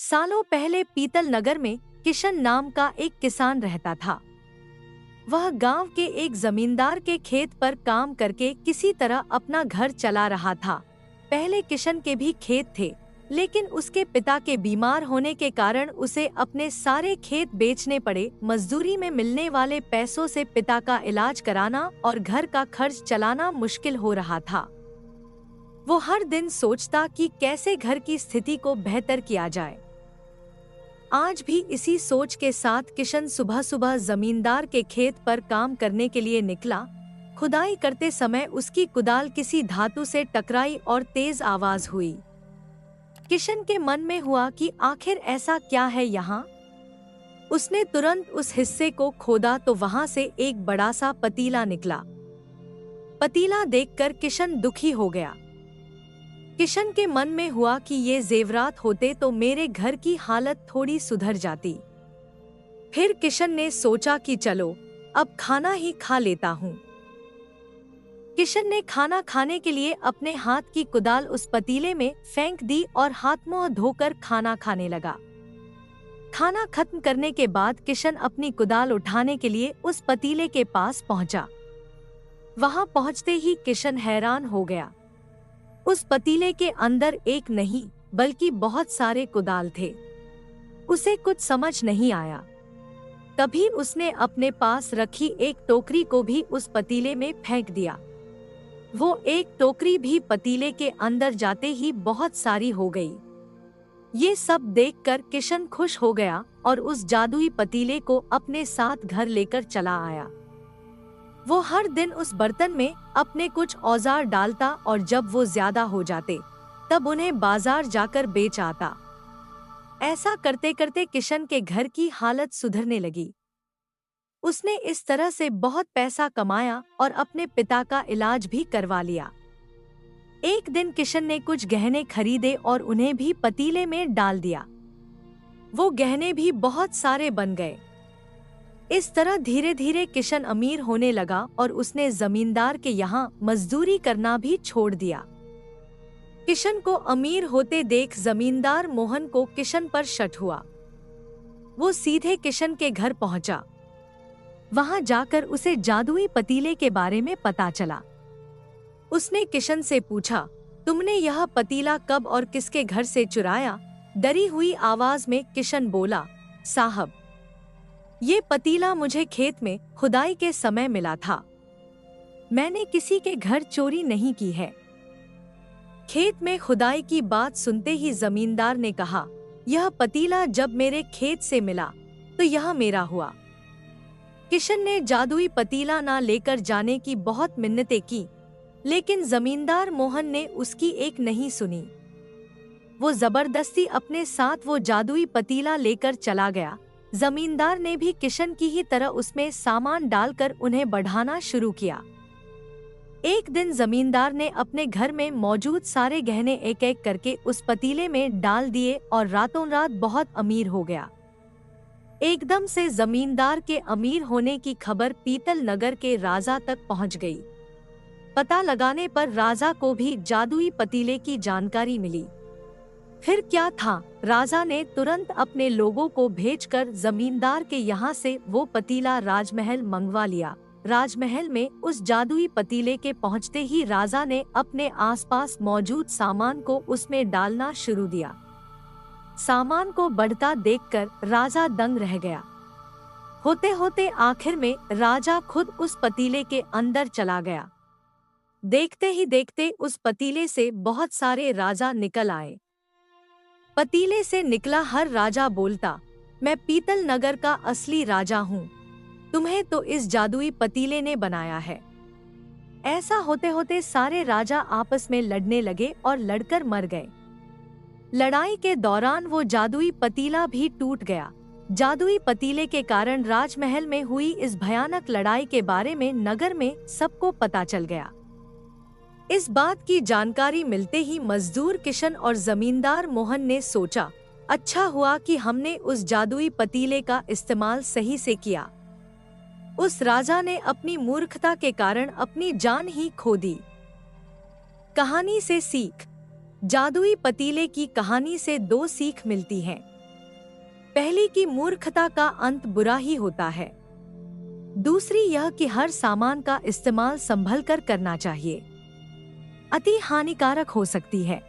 सालों पहले पीतल नगर में किशन नाम का एक किसान रहता था। वह गांव के एक जमींदार के खेत पर काम करके किसी तरह अपना घर चला रहा था। पहले किशन के भी खेत थे, लेकिन उसके पिता के बीमार होने के कारण उसे अपने सारे खेत बेचने पड़े। मजदूरी में मिलने वाले पैसों से पिता का इलाज कराना और घर का खर्च चलाना मुश्किल हो रहा था। वो हर दिन सोचता कि कैसे घर की स्थिति को बेहतर किया जाए। आज भी इसी सोच के साथ किशन सुबह सुबह जमींदार के खेत पर काम करने के लिए निकला। खुदाई करते समय उसकी कुदाल किसी धातु से टकराई और तेज आवाज हुई। किशन के मन में हुआ कि आखिर ऐसा क्या है यहाँ। उसने तुरंत उस हिस्से को खोदा तो वहाँ से एक बड़ा सा पतीला निकला। पतीला देखकर किशन दुखी हो गया। किशन के मन में हुआ कि ये जेवरात होते तो मेरे घर की हालत थोड़ी सुधर जाती। फिर किशन ने सोचा कि चलो अब खाना ही खा लेता हूँ। किशन ने खाना खाने के लिए अपने हाथ की कुदाल उस पतीले में फेंक दी और हाथ मुंह धोकर खाना खाने लगा। खाना खत्म करने के बाद किशन अपनी कुदाल उठाने के लिए उस पतीले के पास पहुंचा। वहां पहुंचते ही किशन हैरान हो गया। उस पतीले के अंदर एक नहीं बल्कि बहुत सारे कुदाल थे। उसे कुछ समझ नहीं आया। तभी उसने अपने पास रखी एक टोकरी को भी उस पतीले में फेंक दिया। वो एक टोकरी भी पतीले के अंदर जाते ही बहुत सारी हो गई। ये सब देखकर किशन खुश हो गया और उस जादुई पतीले को अपने साथ घर लेकर चला आया। वो हर दिन उस बर्तन में अपने कुछ औजार डालता और जब वो ज्यादा हो जाते तब उन्हें बाजार जाकर बेच आता। ऐसा करते करते किशन के घर की हालत सुधरने लगी। उसने इस तरह से बहुत पैसा कमाया और अपने पिता का इलाज भी करवा लिया। एक दिन किशन ने कुछ गहने खरीदे और उन्हें भी पतीले में डाल दिया। वो गहने भी बहुत सारे बन गए। इस तरह धीरे धीरे किशन अमीर होने लगा और उसने जमींदार के यहाँ मजदूरी करना भी छोड़ दिया। किशन को अमीर होते देख जमींदार मोहन को किशन पर शक हुआ। वो सीधे किशन के घर पहुंचा। वहां जाकर उसे जादुई पतीले के बारे में पता चला। उसने किशन से पूछा, तुमने यह पतीला कब और किसके घर से चुराया? डरी हुई आवाज में किशन बोला, साहब, ये पतीला मुझे खेत में खुदाई के समय मिला था। मैंने किसी के घर चोरी नहीं की है। खेत में खुदाई की बात सुनते ही जमींदार ने कहा, यह पतीला जब मेरे खेत से मिला तो यह मेरा हुआ। किशन ने जादुई पतीला ना लेकर जाने की बहुत मिन्नतें की, लेकिन जमींदार मोहन ने उसकी एक नहीं सुनी। वो जबरदस्ती अपने साथ वो जादुई पतीला लेकर चला गया। जमींदार ने भी किशन की ही तरह उसमें सामान डालकर उन्हें बढ़ाना शुरू किया। एक दिन जमींदार ने अपने घर में मौजूद सारे गहने एक एक करके उस पतीले में डाल दिए और रातों रात बहुत अमीर हो गया। एकदम से जमींदार के अमीर होने की खबर पीतल नगर के राजा तक पहुंच गई। पता लगाने पर राजा को भी जादुई पतीले की जानकारी मिली। फिर क्या था, राजा ने तुरंत अपने लोगों को भेजकर जमींदार के यहाँ से वो पतीला राजमहल मंगवा लिया। राजमहल में उस जादुई पतीले के पहुँचते ही राजा ने अपने आसपास मौजूद सामान को उसमें डालना शुरू दिया। सामान को बढ़ता देखकर राजा दंग रह गया। होते होते आखिर में राजा खुद उस पतीले के अंदर चला गया। देखते ही देखते उस पतीले से बहुत सारे राजा निकल आए। पतीले से निकला हर राजा बोलता, मैं पीतल नगर का असली राजा हूँ। तुम्हें तो इस जादुई पतीले ने बनाया है। ऐसा होते होते सारे राजा आपस में लड़ने लगे और लड़कर मर गए। लड़ाई के दौरान वो जादुई पतीला भी टूट गया। जादुई पतीले के कारण राजमहल में हुई इस भयानक लड़ाई के बारे में नगर में सबको पता चल गया। इस बात की जानकारी मिलते ही मजदूर किशन और जमींदार मोहन ने सोचा, अच्छा हुआ कि हमने उस जादुई पतीले का इस्तेमाल सही से किया। उस राजा ने अपनी मूर्खता के कारण अपनी जान ही खो दी। कहानी से सीख। जादुई पतीले की कहानी से दो सीख मिलती हैं। पहली कि मूर्खता का अंत बुरा ही होता है। दूसरी यह कि हर सामान का इस्तेमाल संभल कर करना चाहिए, अति हानिकारक हो सकती है।